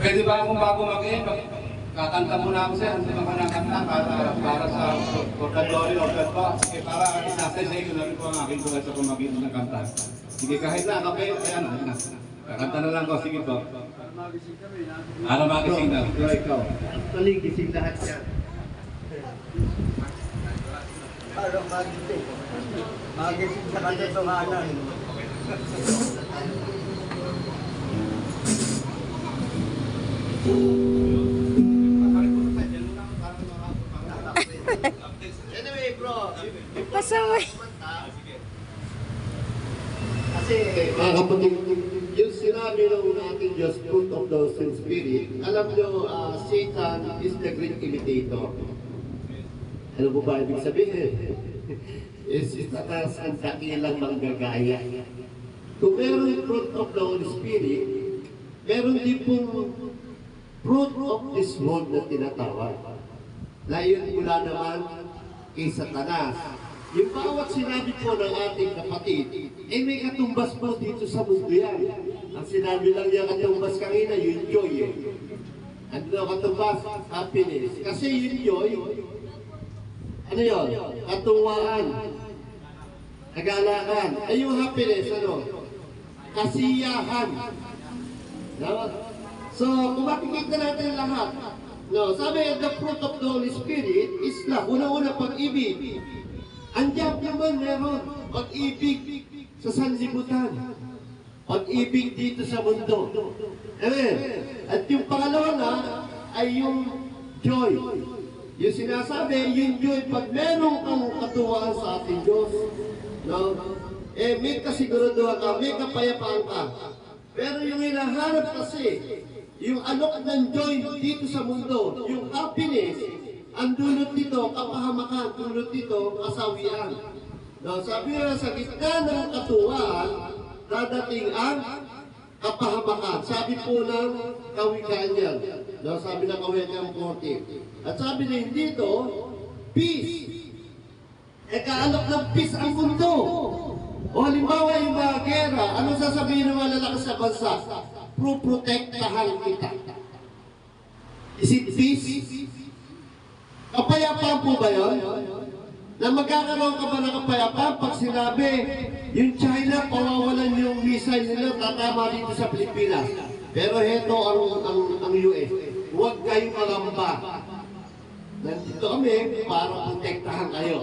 S1: Pwede ba akong bago mag-end? Kakanta muna ako sa'yo. Hindi ba ka nakanta para sa for the glory of God po? Sige, para isasay sa iyo na rin po ang aking buhay sa pumagin ng kanta. Sige, kahit na, kape, ayan na. Kakanta na lang ko, sige po. Ano magising na?
S3: Ikaw. Actually, gising lahat yan.
S2: Ano magising? Magising sa katotohanan.
S3: kapatid, yung sinabi ng ating Diyos, fruit of the same spirit, alam nyo, Satan is the great imitator. Ano po ba ibig sabihin? Is Satanas ang dakilang manggagaya. Kung meron fruit of the Holy Spirit, meron din pong fruit of this world na tinatawag. Na yun mula naman kay Satanas. Yung bawat sinabi po ng ating kapatid, may katumbas po dito sa mundo yan. Ang sinabi lang niya katumbas kanina, yung joy eh. Ano na katumbas? Happiness. Kasi yung joy, ano yun? Katuwaan. Kagalakan. Ay yung happiness, ano? Kasiyahan. No? So, kung makikita natin lahat, no, sabi, the fruit of the Holy Spirit is love. Una-una, pag-ibig. Andiyan naman meron pag-ibig sa sanlibutan. Pag-ibig dito sa mundo. Amen. At yung pangalawa na ay yung joy. Yung sinasabi, yung joy, pag meron kang katuwaan sa ating Diyos, no, may kasiguraduhan ka, may kapayapaan ka. Pero yung hinahanap kasi, yung alok ng joy dito sa mundo, yung happiness, ang dulot nito, kapahamakan, dulot nito, kasawian. No, sabi nga sa gitna ng katuwaan, dadating ang kapahamakan. Sabi po ng kawikaan yan. No, sabi ng kawikaan 40. At sabi din dito, peace. Kaalok ng peace ang mundo. O halimbawa yung mga gera, anong sasabihin ng mga lalakas sa bansa? Protektahan kita. Is it peace? Kapayapaan po ba yun? Na magkakaroon ka ba ng kapayapaan pag sinabi, yung China, pawawalan yung missile nila, tatama dito sa Pilipinas. Pero heto ang US. Huwag kayong magamba. Nandito kami para protektahan kayo.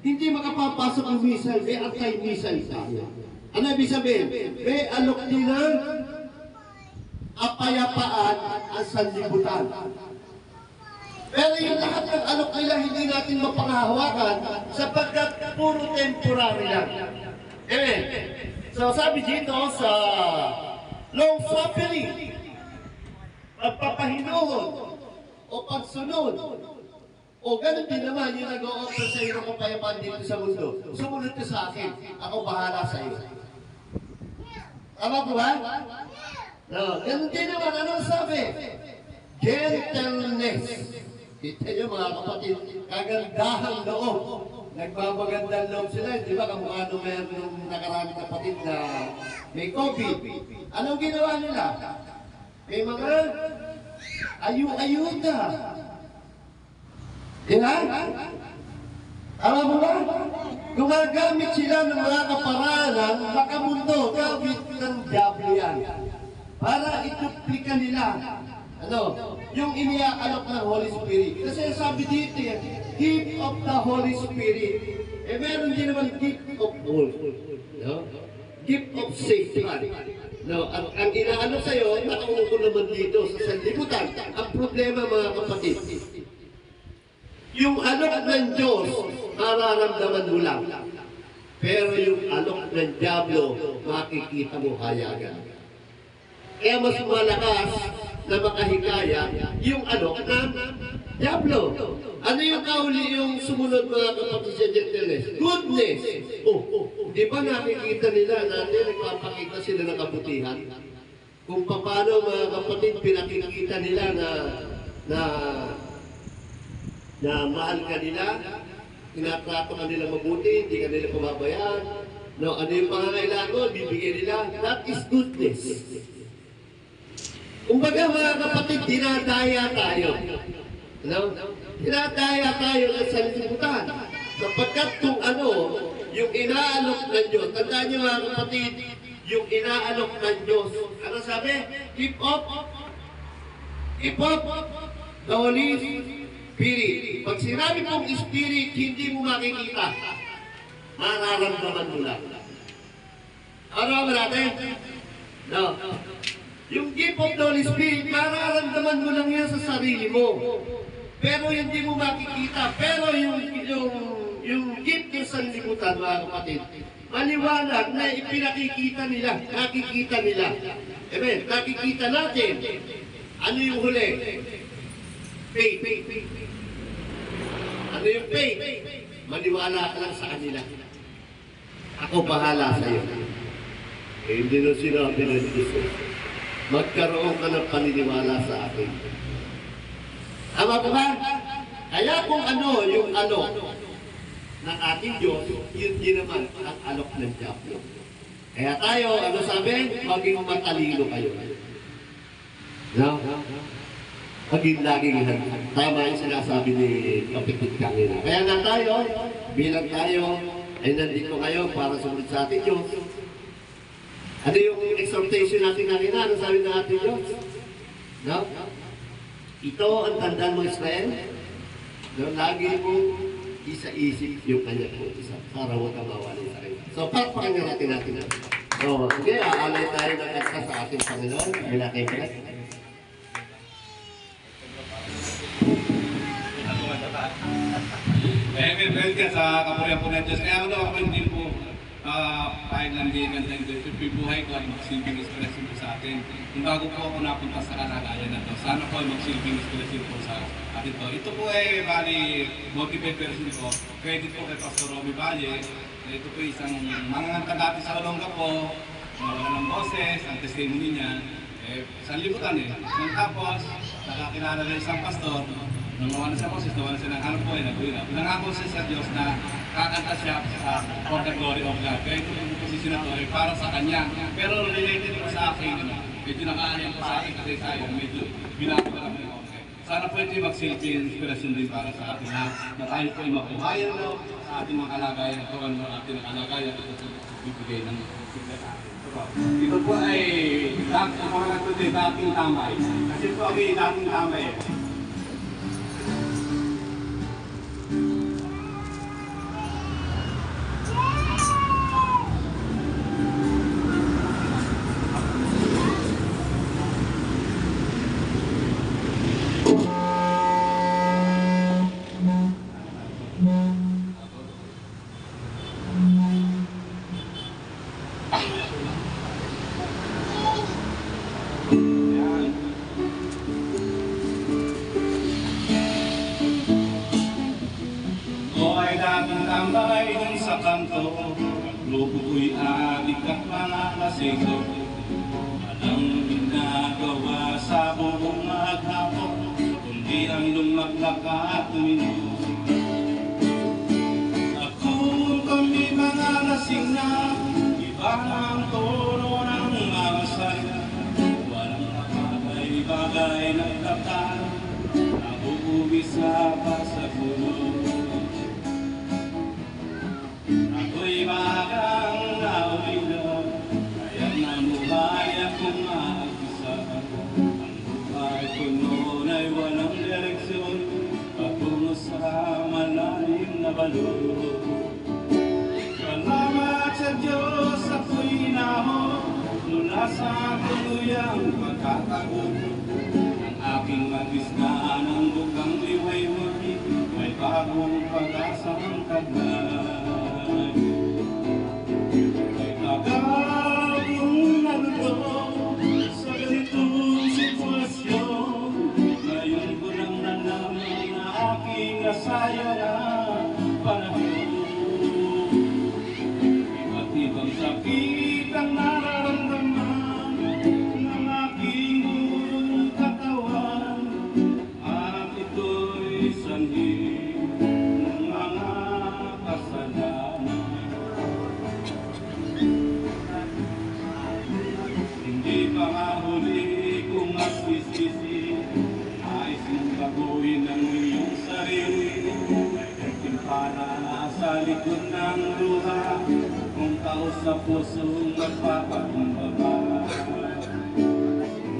S3: Hindi makapapasok yung missile, may anti-missile tayo. Ano ibig sabihin? May alok nila kapayapaan ang sanlibutan. Pero yung lahat ng alok nila hindi natin mapanghahawakan sapagkat puro temporary lang. Amen. So sabi dito sa long suffering, pagpapahinuhon o pagsunod, o ganun din naman yung nag-o-offer sa iyo ng kapayapaan dito sa mundo. Sumunod ka sa akin, ako bahala sa iyo. Tama po ba? No, ganun din naman, anong sabi? Gentleness. Kita nyo mga kapatid, kagandahang loob. Nagmamagandang loob sila, di ba? Kamukha nung meron yung nakaraming kapatid na may COVID. Anong ginawa nila? May mga ayu-ayuda. Di ba? Tama mo ba? Gumagamit sila ng mga kaparanan, makamundo, gamit ng diablo yan. Para ituplika nila. Ano? Yung iniaalok ng Holy Spirit. Kasi sabi dito yan, gift of the Holy Spirit. Eh meron din naman gift of all. No? Gift of Satan. No? Ang inaalok sa'yo, nakaupo naman dito sa sanlibutan. Ang problema mga kapatid, yung alok ng Diyos, mararamdaman mo lang. Pero yung alok ng Diablo, makikita mo hayagan. Kaya mas malakas na makahikaya yung alok ng Diablo. Ano yung kauli yung sumunod mga kapatid sa gentleness? Goodness. Di ba nakikita nila natin, nagpapakita sila ng kabutihan? Kung paano mga kapatid, pinakikita nila na mahal ka nila, tinatrato ka nila mabuti, hindi ka nila pababayaan. No, ano yung pangangailangan mo, bibigyan nila. That is goodness. Kumbaga mga kapatid, dinadaya tayo. No? Dinadaya tayo ng sanlibutan. Sapagkat kung ano, yung inaalok ng Diyos, tandaan niyo mga kapatid, yung inaalok ng Diyos, ano sabi? Keep up the Holy Spirit. Pag sinabi pong Spirit, hindi mo makikita. Mararamdaman mo lang. Ano ba natin? No. Yung gift of the Holy Spirit, mararamdaman mo lang yan sa sarili mo. Pero hindi mo makikita. Pero yung yung gift ng sanlibutan, mga kapatid, maliwanag na ipinakikita nila, nakikita nila. Amen, nakikita natin. Ano yung huli? Faith. Ano yung faith? Maniwala ka lang sa kanila. Ako bahala sa iyo. Eh, hindi na sinabi ng Diyos. Magkaroon ka ng paniniwala sa akin. Tama po ba? Kaya kung ano yung ano ng ating Diyos, yun din naman ang alok ng Diablo. Kaya tayo, ano sabi? Maging matalino kayo. No? Maging laging tama yung sinasabi ni Kapitid kanina. Kaya na tayo, bilang tayo, ay nandito kayo para sumunod sa ating Diyos. Ano yung exhortation natin kanina? Ano sabi ng ating Diyos? No? Ito ang tandaan mo, Israel. No? Lagi mo isa-isip yung kanya po isa para huwag kang mawalay sa kanya. So, pakinggan natin. So, sige, aalay tayo ng kanta sa ating Panginoon. May natin ka.
S1: Welcome sa Kapurihan po ng Diyos. Kaya ako din po kahit nandiyan ng Diyos, buhay ko ay magsilbing inspirasyon po sa atin. Kung bago po ako napunta sa kalagayan na to, sana po ay magsilbing inspirasyon po sa atin to. Ito po ay bali motivate person ko. Credit po kay Pastor Romy Valle. Ito po isang manganganta dati sa Olonga po, wala ng boses, ang testimony niya. Sanlibutan Nang tapos, nakakilala na isang pastor, nung nawalan siya boses, nawalan siya ng hanap po nag-uwi. Pinangako siya sa Diyos na kakanta siya for the glory of God. Kaya ito yung posisyon na ito ay para sa kanya. Pero related po sa akin, medyo nakaalim po sa akin kasi tayo, medyo binago na kami ng konti. Sana po ito yung magsilbi inspirasyon din para sa atin na tayo po ay mabuhayan sa ating mga kalagayan, ito ang ating kalagayan at ito bibigay ng sigla sa atin. Ito po ay dating tamay. Kasi po kami dating tamay. Tambay dun sa kanto, grupo ko'y adik at mga kasito. Walang ginagawa sa buong maghapon, kundi ang lumaglak at uminom. Ako kami mga lasing na, iba na ang tono ng mga salita. Walang bagay-bagay ng kapal, nabubuwi sa pasagulo. Ako'y magang naulila, kaya namuhay akong mag-isa. Ang buhay ko noon ay walang direksyon, patungo sa malalim na balon. Salamat sa Diyos, ako'y naho, mula sa tuluyang pagkatago. Ang aking mag-isnaan ang bukang liwayway, may bagong pag-asang taglay. Agawang nalulog sa ganitong sitwasyon, ngayon ko nang nalaman na aking nasayang ang panahon. Iba't ibang sakit ang nararamdaman ng aking buong katawan, at ito'y sanhi ng mga kasalanan. Hindi pa nga huli kung magsisisi, nais mong baguhin ang iyong sarili. May nagtimpala sa likod ng luha, kung tao sa pusong magpapakumbaba.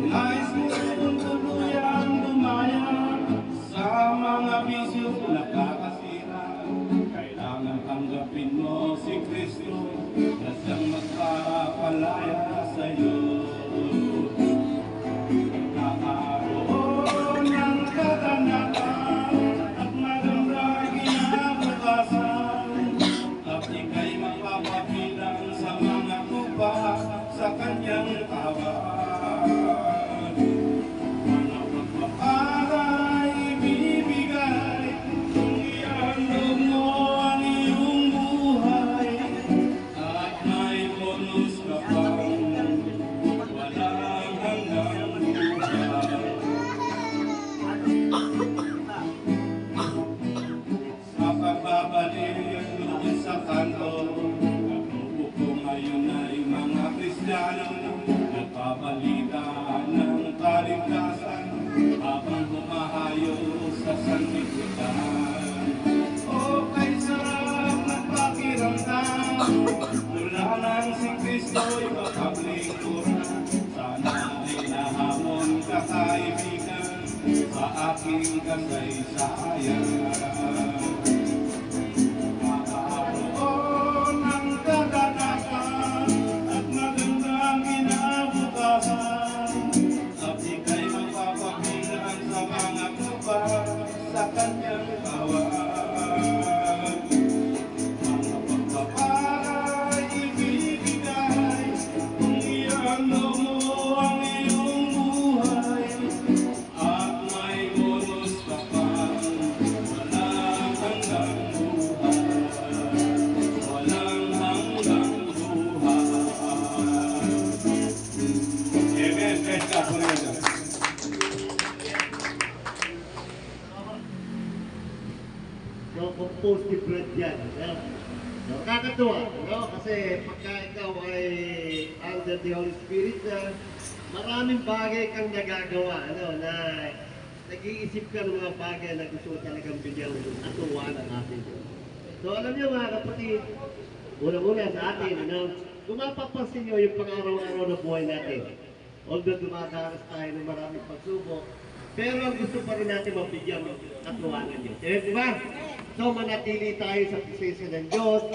S1: Nais mo kung tuluyang lumaya sa mga bisyo nakakasira. Kailangan tanggapin mo si Kristo na siyang magpapalaya sa'yo. Nakaroon ng kaganapan at magandang kinabukasan. balita ng kaligtasan habang humahayo sa sanlibutan. O kay sarap ng pakiramdam mula nang si Kristo'y makaglingkuran. Sana ay nahamon ka kaibigan sa aking kasaysayan. Magkaroon ng kaganapan at magandang kinabukasan at ika'y mapapabilan sa mga kuba sa kanyang kawan. Mga pagpaparay ibibigay kung iano mo ang iyong buhay at may bonus ka pang walang hanggang buhay. Walang hanggang buhay. Amen. Praise God. Praise God.
S3: No, composed different yan. No? No, nakakatuwa, no? Kasi pagka ikaw ay under the Holy Spirit, maraming bagay kang nagagawa, ano, na nag-iisip ka ng mga bagay na gusto mo talagang bigyang atuwa ng ating Diyos. So alam niyo mga kapatid, una-una sa atin, ano, kung mapapansin niyo yung pang-araw-araw na buhay natin, although dumadaras tayo ng maraming pagsubok, pero ang gusto pa rin natin mabigyan ng katuwanan niyo. Di ba? So manatili tayo sa presensya ng Diyos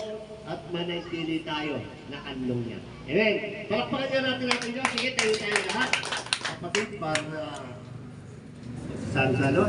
S3: at manatili tayo na anlong niya. Amen. Palakpakan niya natin natin Diyos. Sige, tayo lahat. Kapatid, para sa no?